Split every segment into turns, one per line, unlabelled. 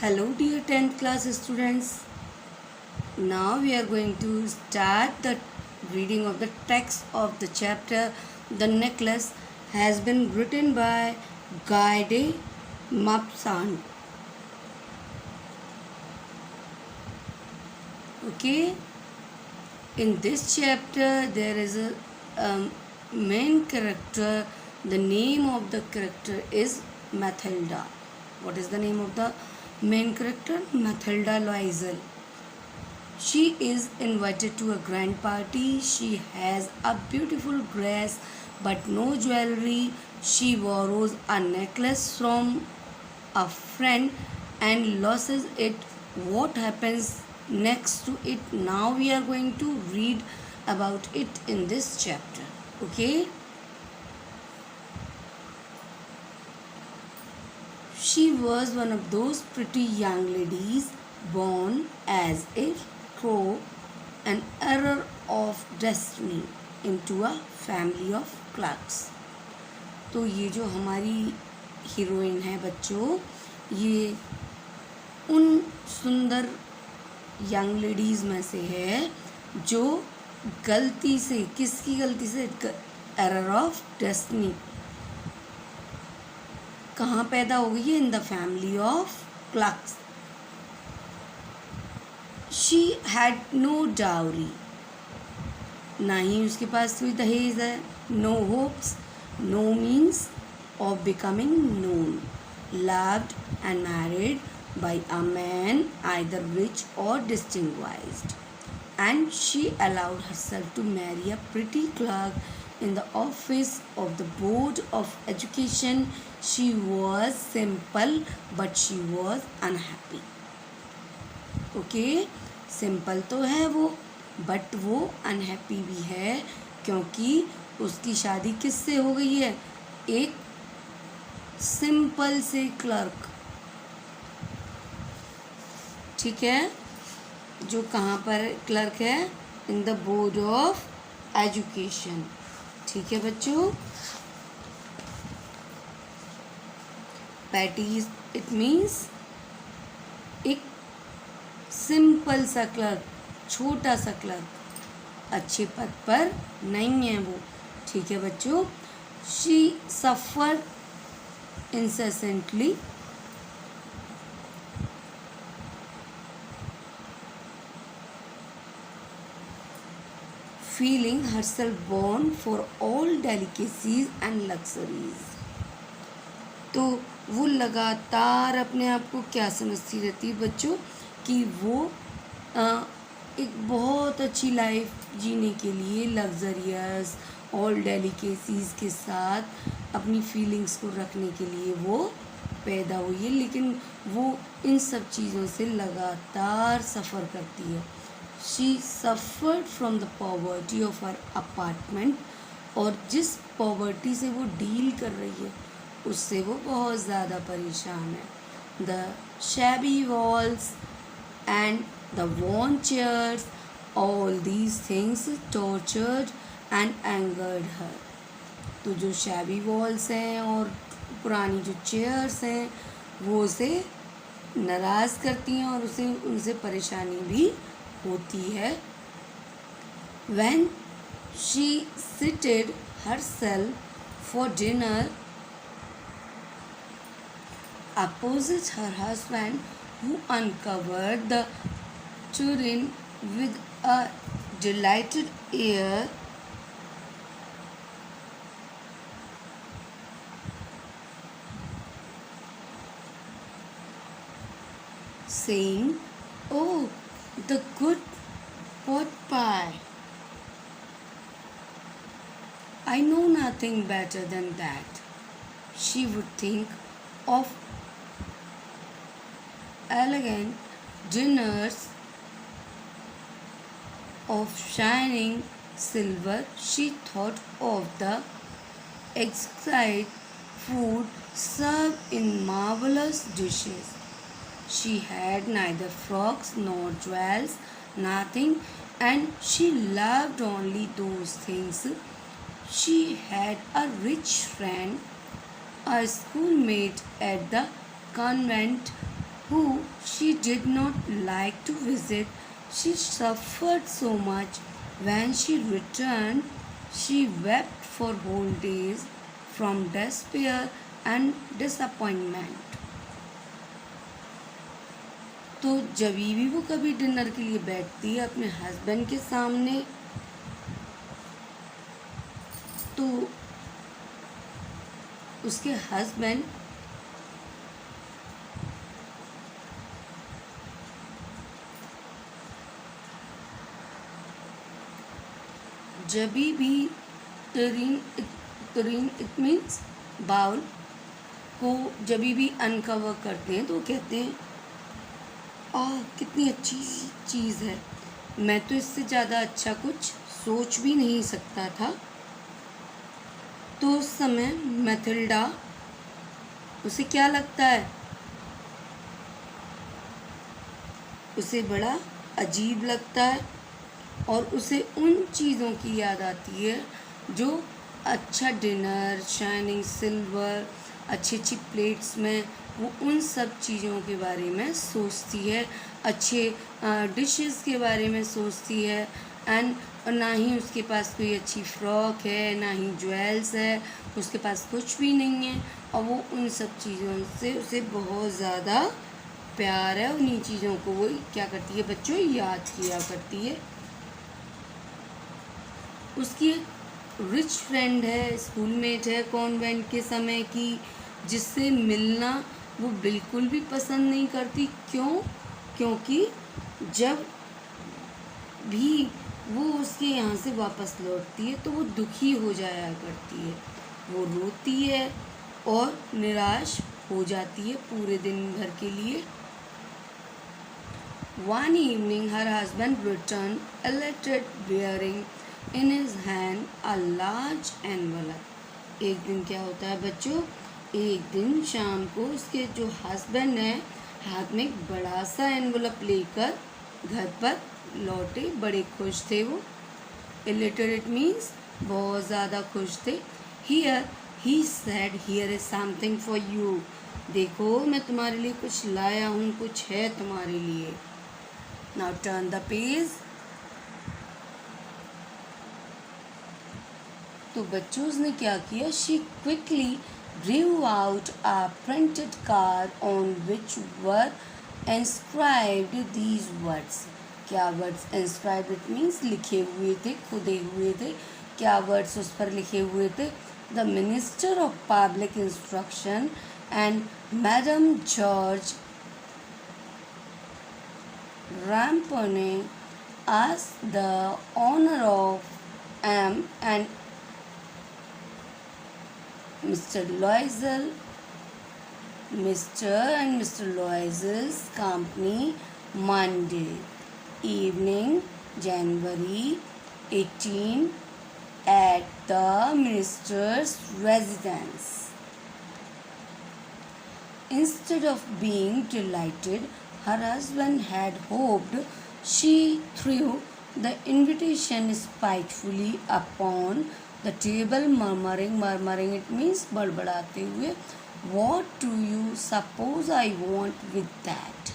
Hello dear 10th class students. Now we are going to start the reading of the text of the chapter The Necklace has been written by Guy de Maupassant. Okay, in this chapter there is a main character. The name of the character is Mathilda. What is the name of the main character? Mathilda Loisel. She is invited to a grand party. She has a beautiful dress but no jewelry. She borrows a necklace from a friend and loses it. What happens next to it? Now we are going to read about it in this chapter. Okay? She was one of those pretty young ladies born as a through an error of destiny into a family of clerks. तो ये जो हमारी heroine है बच्चों, ये उन सुंदर young ladies में से है जो गलती से, किसकी गलती से, एरर ऑफ डेस्टिनी, कहाँ पैदा हो गई है? In the family of clerks. She had no dowry, ना ही उसके पास कोई दहेज है. No hopes, no means of becoming known. Loved and married by a man either rich or distinguished, and she allowed herself to marry a pretty clerk in the office of the Board of Education. She was simple but she was unhappy. Okay, simple तो है वो, but वो unhappy भी है क्योंकि उसकी शादी किससे हो गई है? एक सिंपल से क्लर्क. ठीक है, जो कहाँ पर क्लर्क है? In the board of education. ठीक है बच्चों. पैटी इट मीन्स एक सिंपल सा क्लर्क, छोटा सा क्लर्क, अच्छे पद पर नहीं है वो. ठीक है बच्चों. She suffer incessantly, feeling herself born for all delicacies and luxuries. तो वो लगातार अपने आप को क्या समझती रहती है बच्चों? कि वो एक बहुत अच्छी लाइफ जीने के लिए लग्जरियस ऑल डेलिकेसीज के साथ अपनी फीलिंग्स को रखने के लिए वो पैदा हुई है, लेकिन वो इन सब चीज़ों से लगातार सफ़र करती है. She suffered from the poverty of her apartment, और जिस पॉवर्टी से वो डील कर रही है उससे वो बहुत ज़्यादा परेशान है. The shabby walls and the worn chairs, all these things tortured and angered her. तो जो shabby walls हैं और पुरानी जो चेयर्स हैं वो उसे नाराज़ करती हैं और उसे उनसे परेशानी भी होती है. When she seated herself for dinner opposite her husband, who uncovered the tureen with a delighted air, saying, "Oh, the good pot pie. I know nothing better than that." She would think of elegant dinners of shining silver. She thought of the exquisite food served in marvelous dishes. She had neither frocks nor jewels, nothing, and she loved only those things. She had a rich friend, a schoolmate at the convent, who did not like to visit. She suffered so much. When she returned, she wept for whole days from despair and disappointment. तो जब भी वो कभी dinner के लिए बैठती है अपने हस्बैंड के सामने, तो उसके हस्बैंड जब भी तरीन इट मीन्स बाउल को जब भी अनकवर करते हैं तो कहते हैं कितनी अच्छी चीज़ है, मैं तो इससे ज़्यादा अच्छा कुछ सोच भी नहीं सकता था। तो उस समय मैथिल्डा, उसे क्या लगता है, उसे बड़ा अजीब लगता है और उसे उन चीज़ों की याद आती है जो अच्छा डिनर, शाइनिंग सिल्वर, अच्छी अच्छी प्लेट्स में वो उन सब चीज़ों के बारे में सोचती है, अच्छे डिशेस के बारे में सोचती है। एंड ना ही उसके पास कोई अच्छी फ्रॉक है, ना ही ज्वेल्स है, उसके पास कुछ भी नहीं है और वो उन सब चीज़ों से उसे बहुत ज़्यादा प्यार है। उन्हीं चीज़ों को वो क्या करती है बच्चों, याद किया करती है। उसकी एक रिच फ्रेंड है, स्कूलमेट है कॉन्वेंट के समय की, जिससे मिलना वो बिल्कुल भी पसंद नहीं करती। क्यों? क्योंकि जब भी वो उसके यहाँ से वापस लौटती है तो वो दुखी हो जाया करती है, वो रोती है और निराश हो जाती है पूरे दिन भर के लिए। One evening her husband returned a letter bearing in his hand a large envelope. एक दिन क्या होता है बच्चों, एक दिन शाम को उसके जो हस्बैंड है हाथ में एक बड़ा सा एनवलप लेकर घर पर लौटे। बड़े खुश थे वो। इलिटरेट मीन्स बहुत ज़्यादा खुश थे। Here he said here is something for you, देखो मैं तुम्हारे लिए कुछ लाया हूँ, कुछ है तुम्हारे लिए। Now turn the page. तो बच्चों उसने क्या किया, she quickly drew out a printed card on which were inscribed these words. क्या वर्ड्स inscribed it means लिखे हुए थे, खुदे हुए थे। क्या वर्ड्स उस पर लिखे हुए थे, the minister of public instruction and Madam George Rampone asked the honor of M and Mr. and Mr. Loisel's company Monday evening, January 18, at the minister's residence. Instead of being delighted, her husband had hoped, she threw the invitation spitefully upon the table, murmuring it means बड़बड़ाते हुए, what do you suppose I want with that?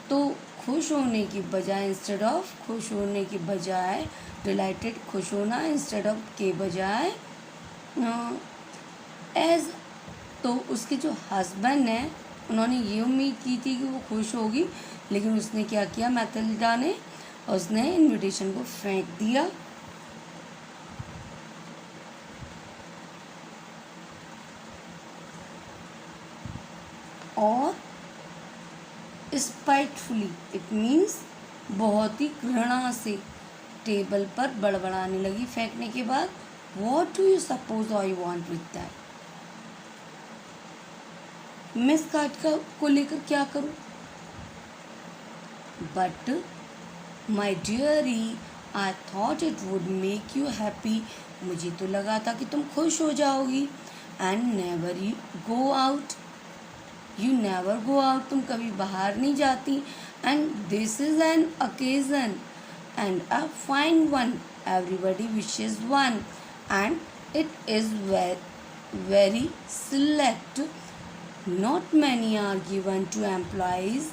तो खुश होने की बजाय, instead of खुश होने की बजाय, डिलाइटेड खुश होना, इंस्टेड ऑफ के बजाय एज, तो उसके जो हस्बैंड है उन्होंने ये उम्मीद की थी कि वो खुश होगी, लेकिन उसने क्या किया मैथिल्डा ने, उसने इनविटेशन को फेंक दिया। और स्पाइटफुली इट मीन्स बहुत ही घृणा से टेबल पर बड़बड़ाने लगी फेंकने के बाद। What do you suppose I want with that, मैं इस कार्ड को लेकर क्या करूं। But my diary I thought it would make you happy, मुझे तो लगा था कि तुम खुश हो जाओगी। And never you go out, you never go out, तुम कभी बाहर नहीं जाती। And this is an occasion and a fine one, everybody wishes one and it is very select not many are given to employees.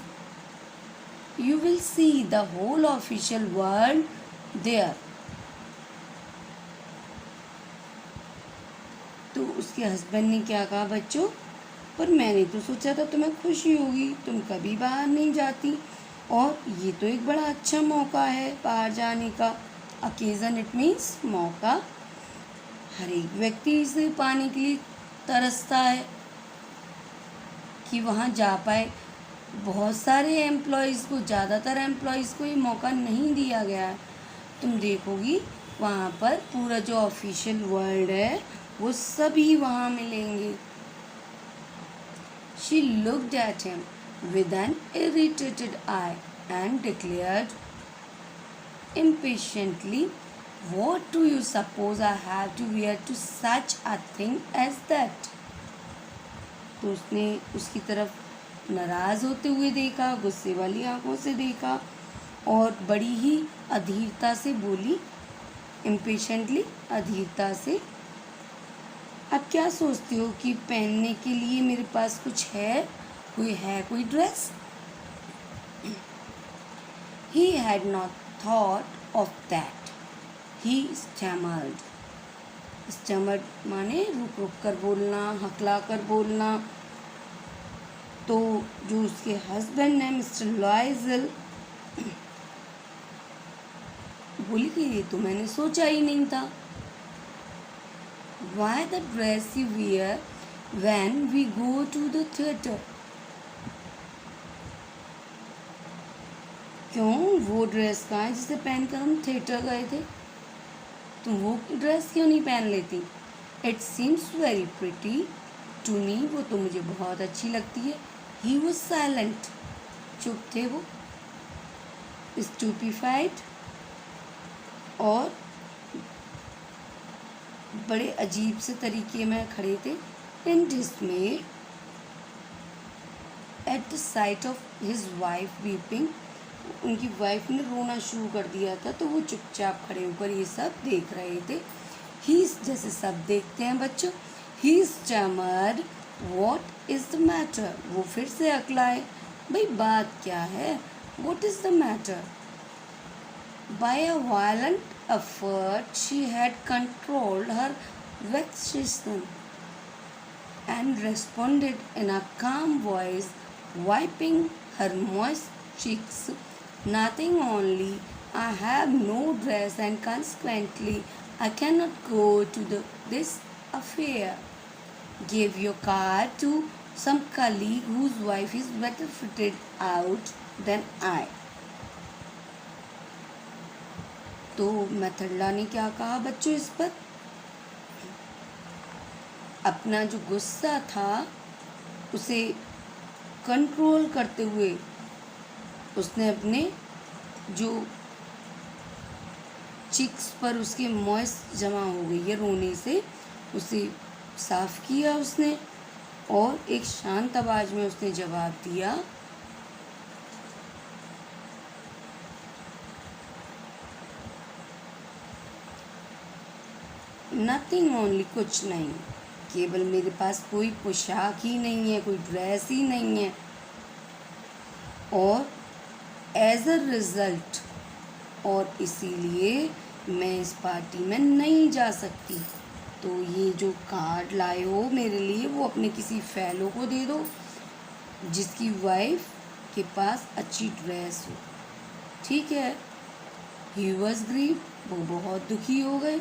You will see the whole official world there. तो उसके husband ने क्या कहा बच्चों, पर मैंने तो सोचा था तुम्हें खुशी होगी, तुम कभी बाहर नहीं जाती, और ये तो एक बड़ा अच्छा मौका है बाहर जाने का। अकेजन इट मीन्स मौका। हर एक व्यक्ति इसे पाने के लिए तरसता है कि वहाँ जा पाए। बहुत सारे एम्प्लॉयज़ को, ज़्यादातर एम्प्लॉयज़ को ये मौका नहीं दिया गया है। तुम देखोगी वहाँ पर पूरा जो ऑफिशियल वर्ल्ड है वो सभी वहाँ मिलेंगे। She looked at him with an irritated eye and declared impatiently, "What do you suppose I have to wear to such a thing as that?" तो उसने उसकी तरफ नाराज़ होते हुए देखा, गुस्से वाली आंखों से देखा और बड़ी ही अधीरता से बोली, इम्पेशेंटली, अधीरता से, आप क्या सोचते हो कि पहनने के लिए मेरे पास कुछ है, कोई dress? He had not thought of that. He stammered. Stammered माने रुक रुक कर बोलना, हकला कर बोलना। तो जो उसके हस्बैंड है मिस्टर लॉयजल, बोली कि ये तो मैंने सोचा ही नहीं था। Why the dress you wear when we go to the theatre? क्यों वो ड्रेस कहाँ है जिसे पहनकर हम थिएटर गए थे? तुम वो ड्रेस क्यों नहीं पहन लेती? It seems very pretty to me. वो तो मुझे बहुत अच्छी लगती है। He was silent. चुप थे वो, stupefied, और बड़े अजीब से तरीके में खड़े थे। In dismay at the sight of his wife weeping. उनकी वाइफ ने रोना शुरू कर दिया था, तो वो चुपचाप खड़े होकर ये सब देख रहे थे। ही जैसे सब देखते हैं बच्चों। He stammered, what is the matter? वो फिर से अकलाए, भाई बात क्या है? What is the matter? By a violent effort she had controlled her vexation and responded in a calm voice, wiping her moist cheeks, "Nothing, only I have no dress and consequently I cannot go to this affair. Give your card to some colleague whose wife is better fitted out than I." तो मैथल्डा ने क्या कहा बच्चों इस पर? अपना जो गुस्सा था उसे कंट्रोल करते हुए उसने अपने जो चिक्स पर उसके मॉइस्ट जमा हो गई है रोने से, उसे साफ किया उसने, और एक शांत आवाज में उसने जवाब दिया, नथिंग, ओनली, कुछ नहीं, केवल मेरे पास कोई पोशाक ही नहीं है, कोई ड्रेस ही नहीं है, और एज अ रिजल्ट, और इसीलिए मैं इस पार्टी में नहीं जा सकती। तो ये जो कार्ड लाए हो मेरे लिए वो अपने किसी फेलो को दे दो जिसकी वाइफ के पास अच्छी ड्रेस हो, ठीक है? ही वॉज ग्रीव, वो बहुत दुखी हो गए,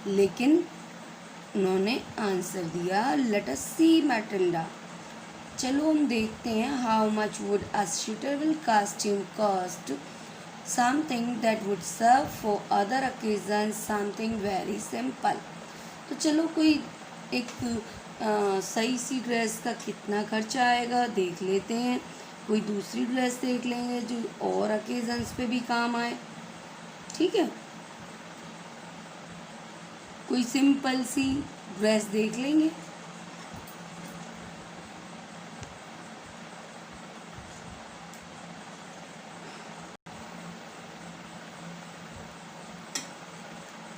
लेकिन उन्होंने आंसर दिया, लेट अस सी मैटिल्डा, चलो हम देखते हैं, how much would a suitable costume cost, something that would serve for other occasion, something very simple. तो चलो कोई एक सही सी ड्रेस का कितना खर्चा आएगा देख लेते हैं, कोई दूसरी ड्रेस देख लेंगे जो और ओकेजन्स पे भी काम आए, ठीक है? कोई सिंपल सी ड्रेस देख लेंगे।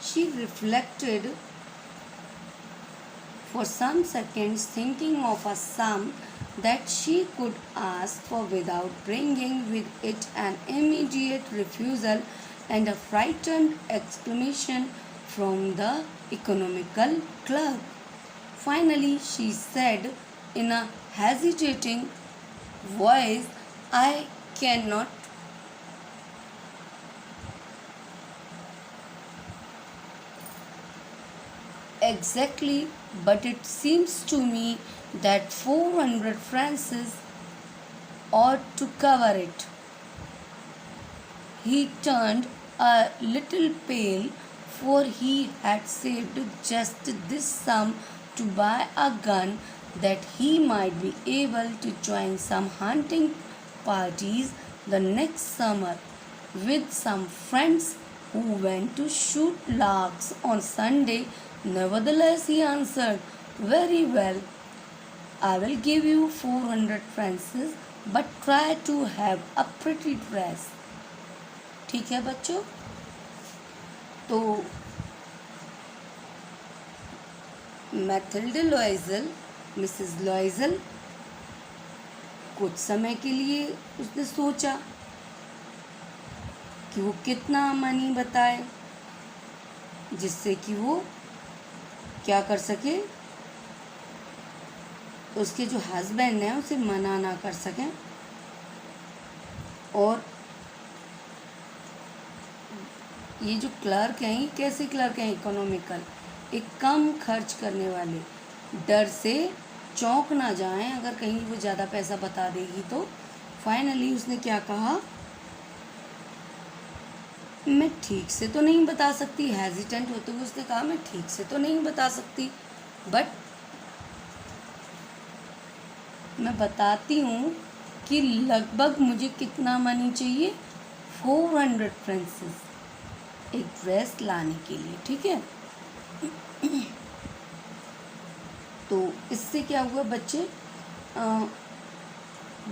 She reflected for some seconds, thinking of a sum that she could ask for without bringing with it an immediate refusal and a frightened exclamation from the economical clerk. Finally, she said in a hesitating voice, "I cannot." Exactly, but it seems to me that 400 francs ought to cover it. He turned a little pale, for he had saved just this sum to buy a gun that he might be able to join some hunting parties the next summer with some friends who went to shoot larks on Sunday. Nevertheless, he answered, "Very well, I will give you 400 francs, but try to have a pretty dress." ठीक है बच्चों, तो Matilda लॉइजल, Mrs लॉइजल, कुछ समय के लिए उसने सोचा कि वो कितना मनी बताए जिससे कि वो क्या कर सके, उसके जो हस्बैंड हैं उसे मना ना कर सकें और ये जो क्लर्क हैं, ये कैसे क्लर्क हैं? इकोनॉमिकल, एक कम खर्च करने वाले, डर से चौंक ना जाएं अगर कहीं वो ज़्यादा पैसा बता देगी तो। फाइनली उसने क्या कहा, मैं ठीक से तो नहीं बता सकती, हेजिटेंट होते हुए उसने कहा मैं ठीक से तो नहीं बता सकती, बट मैं बताती हूँ कि लगभग मुझे कितना मनी चाहिए, 400 फ्रेंच एक ड्रेस लाने के लिए, ठीक है। तो इससे क्या हुआ बच्चे,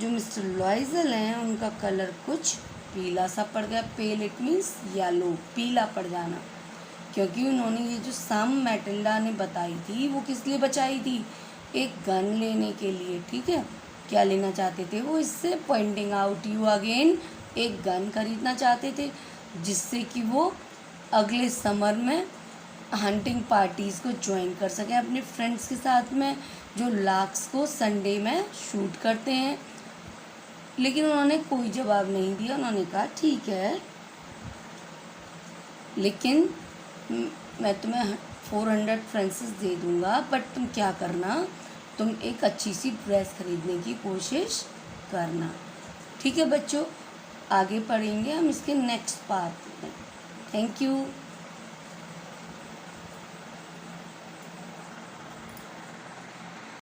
जो मिस्टर लॉइजल हैं उनका कलर कुछ पीला सा पड़ गया। पेल इट मीन्स येलो, पीला पड़ जाना, क्योंकि उन्होंने ये जो सम मैटिल्डा ने बताई थी वो किस लिए बचाई थी, एक गन लेने के लिए, ठीक है। क्या लेना चाहते थे वो, इससे पॉइंटिंग आउट यू अगेन, एक गन खरीदना चाहते थे जिससे कि वो अगले समर में हंटिंग पार्टीज़ को ज्वाइन कर सकें अपने फ्रेंड्स के साथ में, जो लार्क्स को संडे में शूट करते हैं। लेकिन उन्होंने कोई जवाब नहीं दिया। उन्होंने कहा ठीक है, लेकिन मैं तुम्हें 400 फ्रेंच दे दूँगा, बट तुम क्या करना, तुम एक अच्छी सी ड्रेस खरीदने की कोशिश करना, ठीक है बच्चों। आगे पढ़ेंगे हम इसके नेक्स्ट पार्ट में। Thank you.